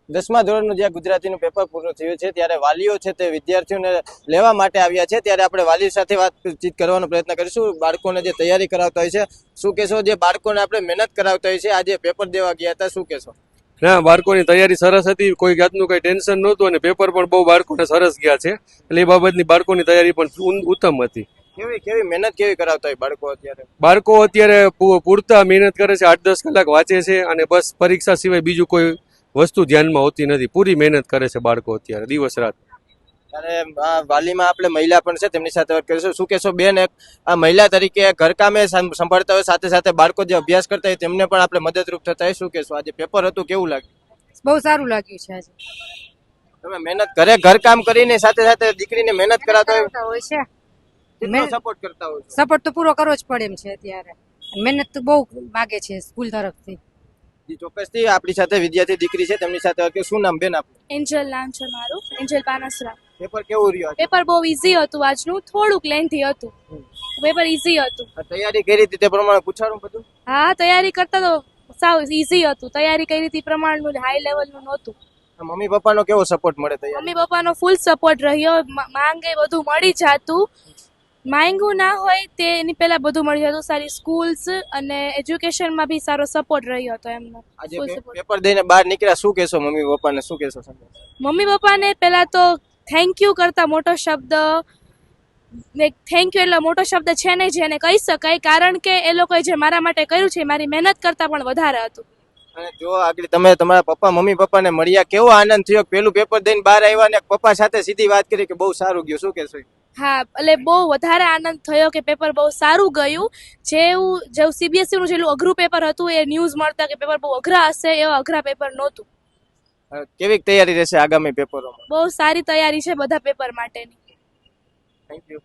10મા ધોરણનું જે ગુજરાતીનું પેપર પૂરું થયું છે ત્યારે વાલીઓ છે તે વિદ્યાર્થીઓને લેવા માટે આવ્યા છે ત્યારે આપણે વાલી સાથે વાતચીત કરવાનો પ્રયત્ન કરીશું. બાળકોને જે તૈયારી કરાવતા હોય છે શું કહેશો? જે બાળકોને આપણે મહેનત કરાવતા હોય છે આજે પેપર દેવા ગયા હતા, શું કહેશો? ના, બાળકોની તૈયારી સરસ હતી, કોઈ જાતનું કઈ ટેન્શન નહોતું અને પેપર પણ બહુ બાળકોને સરસ ગયા છે, એટલે એ બાબતની બાળકોની તૈયારી પણ ઉત્તમ હતી. કેવી મહેનત કેવી કરાવતા હોય બાળકો અત્યારે? બાળકો અત્યારે પૂરતા મહેનત કરે છે, 8-10 કલાક વાંચે છે અને બસ પરીક્ષા સિવાય બીજું કોઈ વસ્તુ ધ્યાનમાં હોતી નથી. પૂરી મહેનત કરે છે બાળકો અત્યારે દિવસ રાત. અને આ વાલીમાં આપણે મહિલા પણ છે, તેમની સાથે વાત કરીશું. શું કહેશો બેન, એક આ મહિલા તરીકે ઘરકામે સંભાળતા હોય સાથે સાથે બાળકો જે અભ્યાસ કરતા હોય તેમને પણ આપણે મદદરૂપ થતા હોય, શું કહેશો? આજે પેપર હતું, કેવું લાગ્યું? બહુ સારું લાગ્યું છે આજે. તમે મહેનત ઘરકામ કરીને સાથે સાથે દીકરીને મહેનત કરાવતા હોય, છે કેટલો સપોર્ટ કરતા હોય? સપોર્ટ તો પૂરો કરવો જ પડે એમ છે અત્યારે. મહેનત તો બહુ માગે છે સ્કૂલ તરફથી. ચોક્કસથી આપણી સાથે વિદ્યાર્થી દીકરી છે, તેમની સાથે વાત કરીએ. શું નામ બેન આપનું? એન્જલ નામ છે મારું, એન્જલ પાનસરા. પેપર કેવું રહ્યું? પેપર બહુ ઈઝી હતું આજનું, થોડુંક લેન્થી હતું. પેપર ઈઝી હતું. તૈયારી કરી હતી તે પ્રમાણે પૂછાણું બધું? હા, તૈયારી કરતા તો સાવ ઈઝી હતું. તૈયારી કરી હતી પ્રમાણનું હાઈ લેવલનું નહોતું. મમ્મી પપ્પાનો કેવો સપોર્ટ મળે તૈયારી? મમ્મી પપ્પાનો ફૂલ સપોર્ટ રહ્યો. માંગે બધું મળી જતું, માંગ્યું ના હોય તે એની પહેલા બધું મળી જતું. સારી સ્કૂલ્સ અને એજ્યુકેશનમાં બી સારો સપોર્ટ રહ્યો હતો એમનો. આજે પેપર દઈને બહાર નીકળ્યા, શું કહેશો મમ્મી પપ્પાને, શું કહેશો? મમ્મી પપ્પાને પહેલા તો થેન્ક યુ કરતા મોટો શબ્દ, થેન્ક યુ એટલે મોટો શબ્દ છે નહીં જેને કહી શકાય, કારણ કે એ લોકોએ જે મારા માટે કર્યું છે મારી મહેનત કરતા પણ વધારે હતું. અને જો આગળ તમે તમારા પપ્પા મમ્મી પપ્પાને મળ્યા, કેવો આનંદ થયો? પેલું પેપર દઈને બહાર આવ્યા ને પપ્પા સાથે સીધી વાત કરી કે બહુ સારું ગયું, શું કહેશો? હા, એટલે બહુ વધારે આનંદ થયો કે પેપર બહુ સારું ગયું. જેવું સીબીએસઈ નું જેટલું અઘરું પેપર હતું એ ન્યૂઝ મળતા કે પેપર બહુ અઘરા હશે, એવા અઘરા પેપર નહોતું. કેવી તૈયારી રહેશે આગામી પેપરોમાં? બહુ સારી તૈયારી છે બધા પેપર માટેની. Thank you.